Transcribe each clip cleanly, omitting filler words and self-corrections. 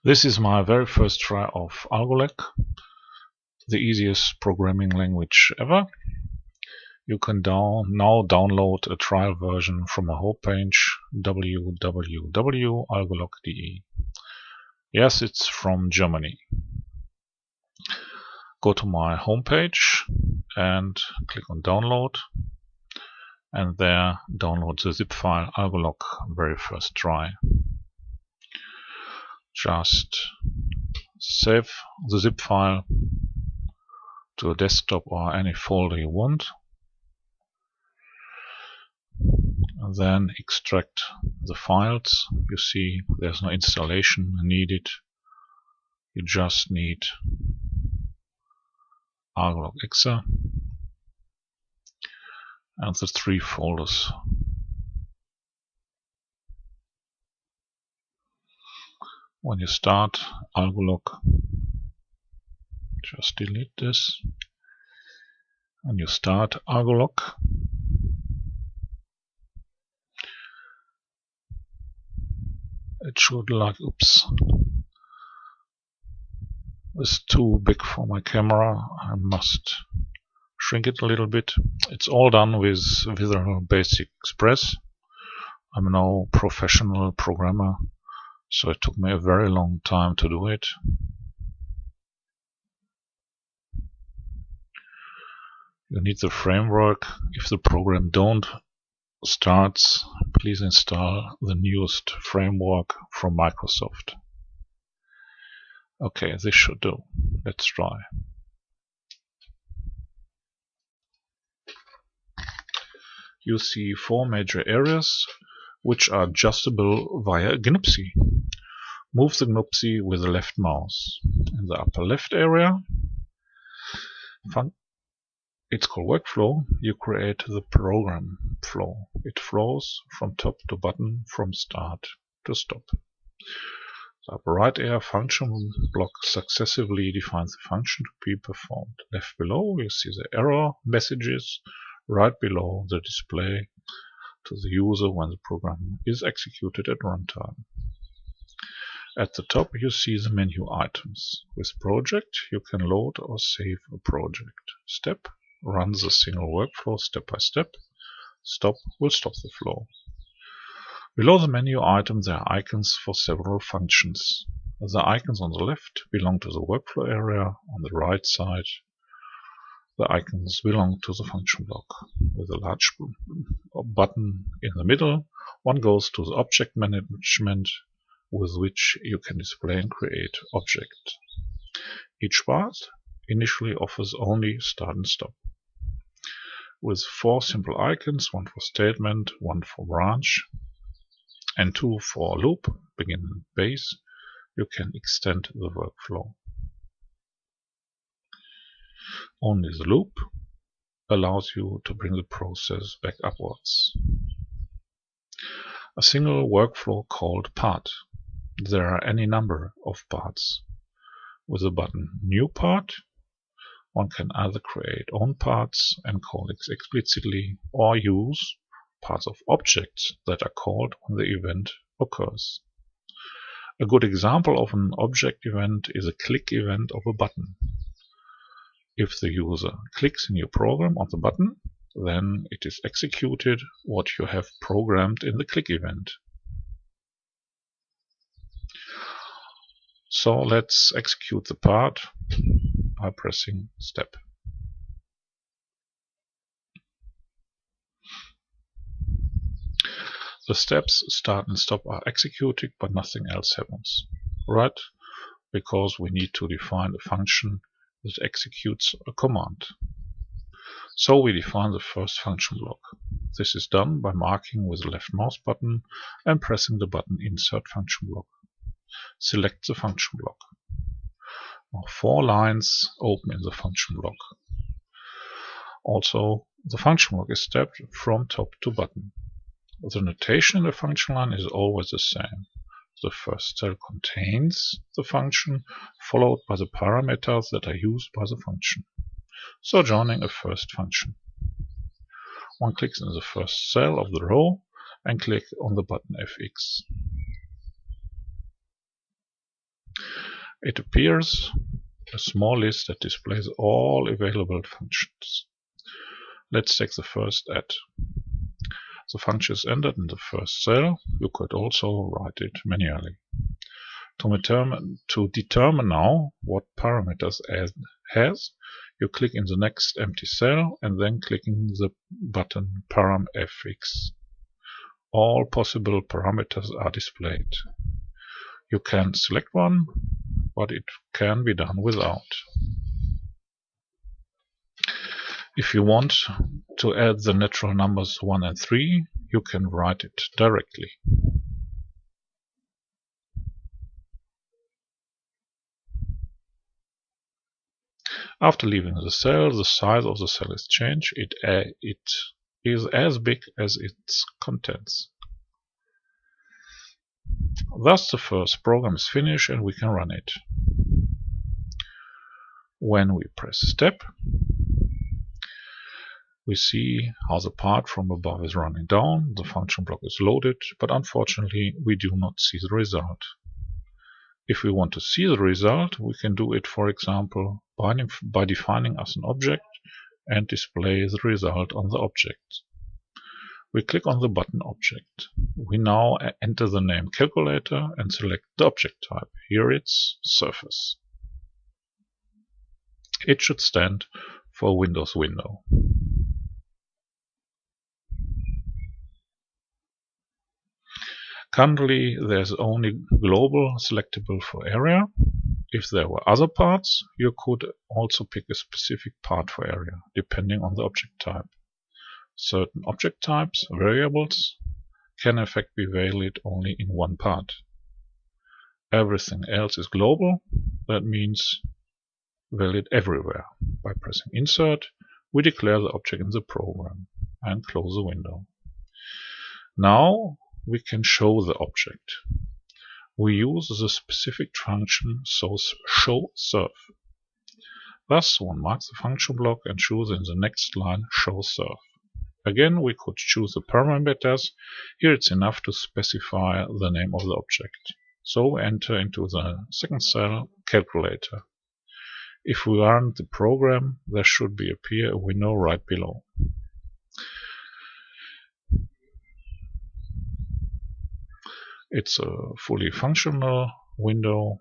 This is my very first try of ALGOLOK, the easiest programming language ever. You can now download a trial version from my homepage www.algolok.de. Yes, it's from Germany. Go to my homepage and click on download, and there download the zip file ALGOLOK very first try. Just save the zip file to a desktop or any folder you want, and then extract the files. You see there's no installation needed. You just need ALGOLOK exe and the 3 folders. When you start ALGOLOK, just delete this. When you start ALGOLOK, it should oops, it's too big for my camera. I must shrink it a little bit. It's all done with Visual Basic Express. I'm no professional programmer, so it took me a very long time to do it. You need the framework. If the program don't starts, please install the newest framework from Microsoft. Okay, this should do. Let's try. You see 4 major areas which are adjustable via a GNUPSI. Move the GNUPSI with the left mouse. In the upper left area, it's called workflow, you create the program flow. It flows from top to bottom, from start to stop. The upper right area function block successively defines the function to be performed. Left below you see the error messages, right below the display to the user when the program is executed at runtime. At the top you see the menu items. With project you can load or save a project. Step runs the single workflow step by step. Stop will stop the flow. Below the menu item there are icons for several functions. The icons on the left belong to the workflow area. On the right side the icons belong to the function block. With a large button in the middle, one goes to the object management, with which you can display and create objects. Each part initially offers only start and stop. With 4 simple icons, 1 for statement, 1 for branch, and 2 for loop, begin and base, you can extend the workflow. Only the loop allows you to bring the process back upwards. A single workflow called part. There are any number of parts. With the button New Part, one can either create own parts and call it explicitly, or use parts of objects that are called when the event occurs. A good example of an object event is a click event of a button. If the user clicks in your program on the button, then it is executed what you have programmed in the click event. So let's execute the part by pressing step. The steps start and stop are executed, but nothing else happens. Right? Because we need to define a function that executes a command. So we define the first function block. This is done by marking with the left mouse button and pressing the button Insert Function Block. Select the function block. Now 4 lines open in the function block. Also, the function block is stepped from top to bottom. The notation in the function line is always the same. The first cell contains the function, followed by the parameters that are used by the function. So joining a first function. One clicks in the first cell of the row and click on the button Fx. it appears a small list that displays all available functions. Let's take the first add. The function is entered in the first cell. You could also write it manually. To determine now what parameters add has, you click in the next empty cell and then clicking the button param fx. All possible parameters are displayed. You can select one, but it can be done without. If you want to add the natural numbers 1 and 3, you can write it directly. After leaving the cell, the size of the cell is changed. It is as big as its contents. Thus, the first program is finished and we can run it. When we press Step, we see how the part from above is running down. The function block is loaded, but unfortunately we do not see the result. If we want to see the result, we can do it, for example, by defining as an object and display the result on the object. We click on the button Object. We now enter the name Calculator and select the object type. Here it's Surface. It should stand for Windows window. Currently there's only global selectable for area. If there were other parts, you could also pick a specific part for area, depending on the object type. Certain object types, variables, can in fact be valid only in one part. Everything else is global. That means valid everywhere. By pressing Insert, we declare the object in the program and close the window. Now we can show the object. We use the specific function showSurf. Thus, one marks the function block and choose in the next line showSurf. Again, we could choose the parameters. Here it's enough to specify the name of the object. So we enter into the second cell, Calculator. If we run the program, there should appear a window right below. It's a fully functional window.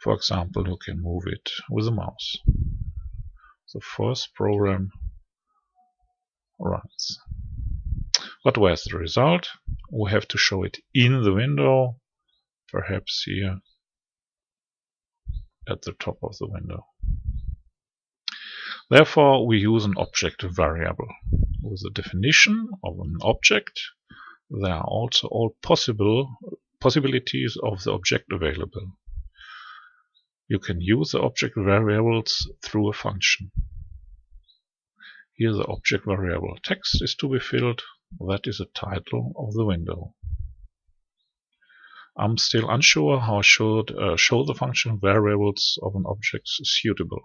For example, you can move it with a mouse. The first program runs. But where's the result? We have to show it in the window, perhaps here at the top of the window. Therefore, we use an object variable. With the definition of an object, there are also all possibilities of the object available. You can use the object variables through a function. Here the object variable text is to be filled. That is the title of the window. I'm still unsure how I should show the function variables of an object suitable.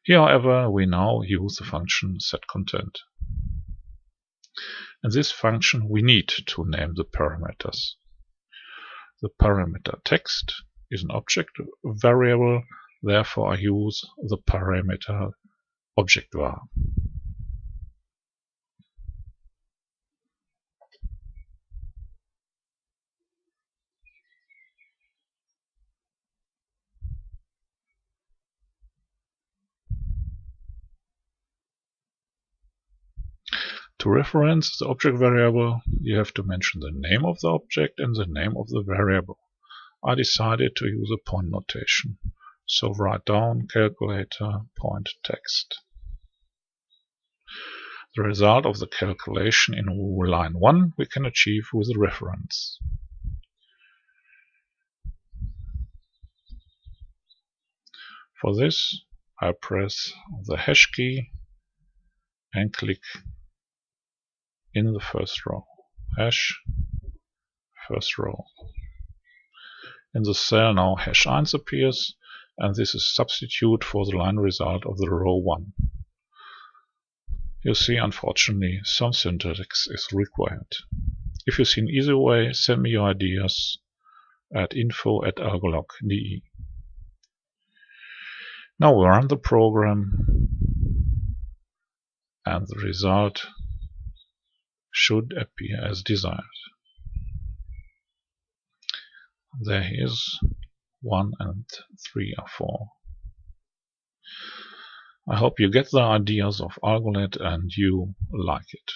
Here, however, we now use the function setContent. In this function we need to name the parameters. The parameter text is an object variable, therefore I use the parameter object_var. To reference the object variable, you have to mention the name of the object and the name of the variable. I decided to use a point notation, so write down calculator point text. The result of the calculation in line 1 we can achieve with a reference. For this, I press the hash key and click in the first row. Hash first row. In the cell now hash 1 appears, and this is substitute for the line result of the row 1. You see, unfortunately, some syntax is required. If you see an easy way, send me your ideas at info@algolok.de. Now we run the program and the result should appear as desired. There is 1 and 3 are 4. I hope you get the ideas of ALGOLOK and you like it.